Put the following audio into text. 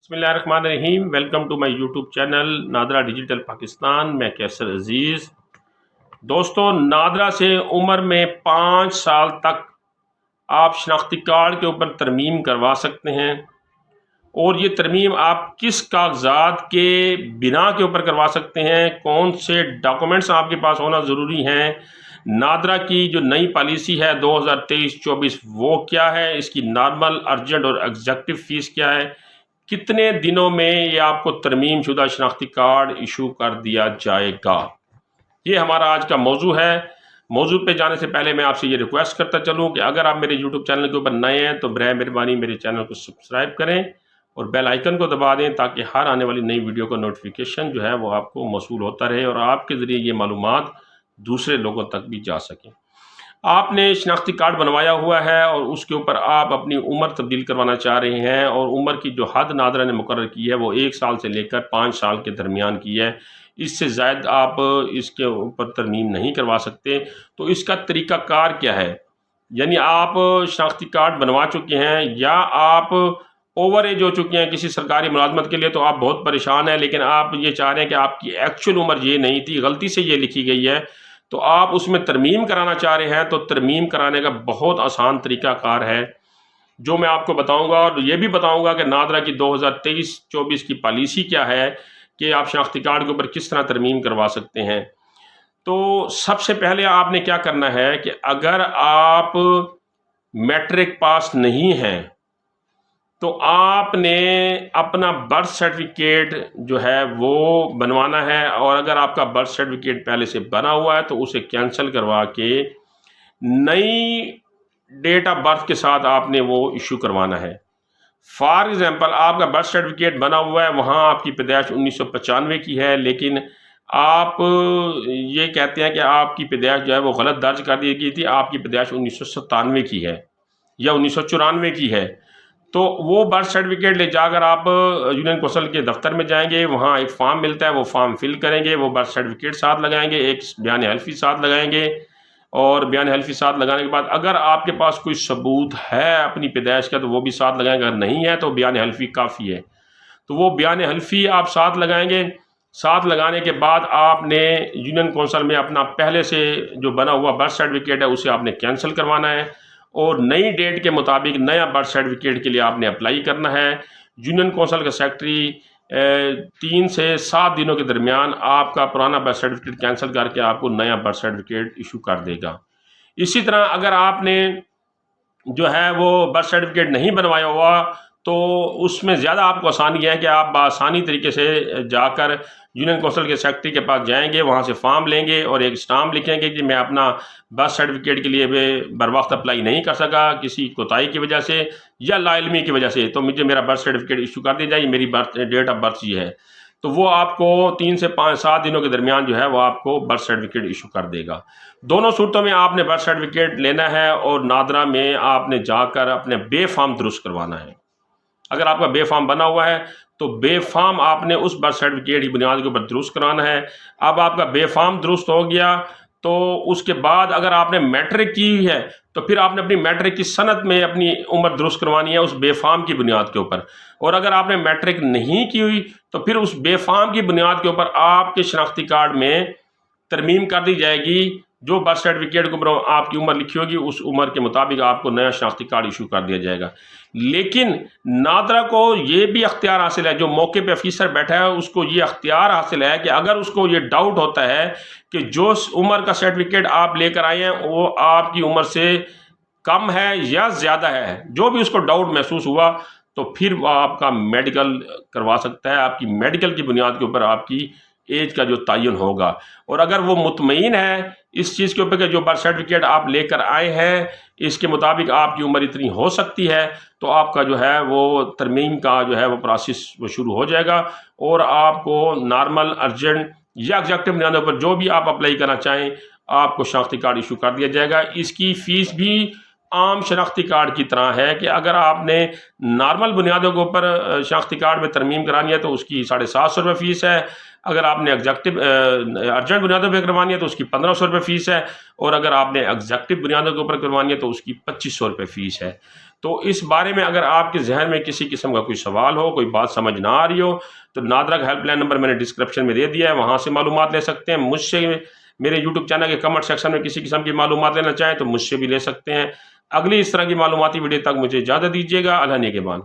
बसमिल्लाहिर्रहमानिर्रहीम। Welcome to my YouTube channel NADRA digital Pakistan. मैं कैसर अजीज़। दोस्तों, नादरा से उम्र में 5 साल तक आप शनाख्ती कार्ड के ऊपर तरमीम करवा सकते हैं। और ये तरमीम आप किस कागजात के बिना के ऊपर करवा सकते हैं, कौन से डॉक्यूमेंट्स आपके पास होना ज़रूरी हैं, नादरा की जो नई पॉलिसी है 2023-24 वो क्या है, इसकी नॉर्मल, अर्जेंट और एग्जेक्टिव फ़ीस क्या है, कितने दिनों में ये आपको तरमीम शुदा शनाख्ती कार्ड इशू कर दिया जाएगा, ये हमारा आज का मौजू है। मौजू पे जाने से पहले मैं आपसे ये रिक्वेस्ट करता चलूँ कि अगर आप मेरे यूट्यूब चैनल के ऊपर नए हैं तो बराए मेहरबानी मेरे चैनल को सब्सक्राइब करें और बेल आइकन को दबा दें ताकि हर आने वाली नई वीडियो का नोटिफिकेशन जो है वो आपको मौसूल होता रहे और आपके ज़रिए ये मालूमात दूसरे लोगों तक भी जा सकें। आपने शनाख्ती कार्ड बनवाया हुआ है और उसके ऊपर आप अपनी उम्र तब्दील करवाना चाह रहे हैं और उम्र की जो हद नादरा ने मुकर्रर की है वो 1 साल से लेकर 5 साल के दरमियान की है। इससे ज़ायद आप इसके ऊपर तरमीम नहीं करवा सकते। तो इसका तरीक़ाकार क्या है? यानी आप शनाख्ती कार्ड बनवा चुके हैं या आप ओवर एज हो चुके हैं किसी सरकारी मुलाजमत के लिए, तो आप बहुत परेशान हैं, लेकिन आप ये चाह रहे हैं कि आपकी एक्चुअल उम्र ये नहीं थी, गलती से ये लिखी गई है, तो आप उसमें तरमीम कराना चाह रहे हैं। तो तरमीम कराने का बहुत आसान तरीक़ाकार है जो मैं आपको बताऊंगा, और ये भी बताऊंगा कि नादरा की 2023-24 की पॉलिसी क्या है कि आप शनाख्ती कार्ड के ऊपर किस तरह तरमीम करवा सकते हैं। तो सबसे पहले आपने क्या करना है कि अगर आप मैट्रिक पास नहीं हैं तो आपने अपना बर्थ सर्टिफिकेट जो है वो बनवाना है, और अगर आपका बर्थ सर्टिफिकेट पहले से बना हुआ है तो उसे कैंसिल करवा के नई डेट ऑफ बर्थ के साथ आपने वो इशू करवाना है। फॉर एग्ज़ाम्पल, आपका बर्थ सर्टिफिकेट बना हुआ है, वहाँ आपकी पैदाइश 1995 की है, लेकिन आप ये कहते हैं कि आपकी पैदाइश जो है वो गलत दर्ज कर दी गई थी, आपकी पैदाइश 1997 की है या 1994 की है। तो वो बर्थ सर्टिफिकेट ले जाकर आप यूनियन कौंसिल के दफ्तर में जाएंगे, वहाँ एक फॉर्म मिलता है, वो फॉर्म फिल करेंगे, वो बर्थ सर्टिफिकेट साथ लगाएंगे, एक बयान हल्फी साथ लगाएंगे, और बयान हल्फी साथ लगाने के बाद अगर आपके पास कोई सबूत है अपनी पैदाइश का तो वो भी साथ लगाएंगे, अगर नहीं है तो बयान हल्फी काफ़ी है। तो वो बयान हल्फी आप साथ लगाएंगे। साथ लगाने के बाद आपने यूनियन कौंसिल में अपना पहले से जो बना हुआ बर्थ सर्टिफिकेट है उसे आपने कैंसिल करवाना है, और नई डेट के मुताबिक नया बर्थ सर्टिफिकेट के लिए आपने अप्लाई करना है। यूनियन कौंसिल का सेक्रेटरी 3 से 7 दिनों के दरमियान आपका पुराना बर्थ सर्टिफिकेट कैंसिल करके आपको नया बर्थ सर्टिफिकेट इशू कर देगा। इसी तरह अगर आपने जो है वो बर्थ सर्टिफिकेट नहीं बनवाया हुआ तो उसमें ज़्यादा आपको आसानी है कि आप आसानी तरीके से जाकर यूनियन कौंसिल के सेक्रेटरी के पास जाएंगे, वहाँ से फॉर्म लेंगे और एक स्टाम्प लिखेंगे कि मैं अपना बर्थ सर्टिफिकेट के लिए बर वक्त अप्लाई नहीं कर सका किसी कोताही की वजह से या लाइलमी की वजह से, तो मुझे मेरा बर्थ सर्टिफिकेट इशू कर दी जाए, मेरी डेट ऑफ बर्थ ये है। तो वो आपको 3 से 7 दिनों के दरमियान जो है वो आपको बर्थ सर्टिफिकेट इशू कर देगा। दोनों सूरतों में आपने बर्थ सर्टिफिकेट लेना है और नादरा में आपने जाकर अपने बे फॉर्म दुरुस्त करवाना है। अगर आपका बे फॉर्म बना हुआ है तो बे फॉर्म आपने उस बर्थ सर्टिफिकेट की बुनियाद के ऊपर दुरुस्त कराना है। अब आपका बे फॉर्म दुरुस्त हो गया तो उसके बाद अगर आपने मैट्रिक की है तो फिर आपने अपनी मैट्रिक की सनद में अपनी उम्र दुरुस्त करवानी है उस बे फॉर्म की बुनियाद के ऊपर। और अगर आपने मैट्रिक नहीं की हुई तो फिर उस बे फॉर्म की बुनियाद के ऊपर आपके शनाख्ती कार्ड में तरमीम कर दी जाएगी। जो बर्थ सर्टिफिकेट के ऊपर आपकी उम्र लिखी होगी उस उम्र के मुताबिक आपको नया शनाख्ती कार्ड इशू कर दिया जाएगा। लेकिन नादरा को ये भी अख्तियार हासिल है, जो मौके पे अफीसर बैठा है उसको ये अख्तियार हासिल है कि अगर उसको ये डाउट होता है कि जो उम्र का सर्टिफिकेट आप लेकर आए हैं वो आपकी उम्र से कम है या ज़्यादा है, जो भी उसको डाउट महसूस हुआ तो फिर वो आपका मेडिकल करवा सकता है। आपकी मेडिकल की बुनियाद के ऊपर आपकी एज का जो तयन होगा, और अगर वो मुतमईन है इस चीज़ के ऊपर कि जो बर्थ सर्टिफिकेट आप लेकर आए हैं इसके मुताबिक आपकी उम्र इतनी हो सकती है, तो आपका जो है वो तरमीम का जो है वो प्रोसेस वो शुरू हो जाएगा और आपको नॉर्मल, अर्जेंट या एग्जेक्टिव बुनियादों पर जो भी आप अप्लाई करना चाहें आपको शनाख्ती कार्ड इशू कर दिया जाएगा। इसकी फ़ीस भी عام شناختی کارڈ کی طرح ہے کہ اگر آپ نے نارمل بنیادوں کے اوپر شناختی کارڈ میں ترمیم کرانی ہے تو اس کی 750 روپے فیس ہے. اگر آپ نے ارجنٹ بنیادوں پہ کروانی ہے تو اس کی 1500 روپے فیس ہے. اور اگر آپ نے ایگزیکٹو بنیادوں کے اوپر کروانی ہے تو اس کی 2500 روپے فیس ہے. تو اس بارے میں اگر آپ کے ذہن میں کسی قسم کا کوئی سوال ہو، کوئی بات سمجھ نہ آ رہی ہو، تو نادرا کا ہیلپ لائن نمبر میں نے ڈسکرپشن میں دے دیا ہے، وہاں سے معلومات لے سکتے ہیں. مجھ سے میرے یوٹیوب چینل کے کمنٹ سیکشن میں کسی قسم کی معلومات لینا چاہیں تو مجھ سے بھی لے سکتے ہیں. اگلی اس طرح کی معلوماتی ویڈیو تک مجھے اجازت دیجیے گا. اللہ نگہبان.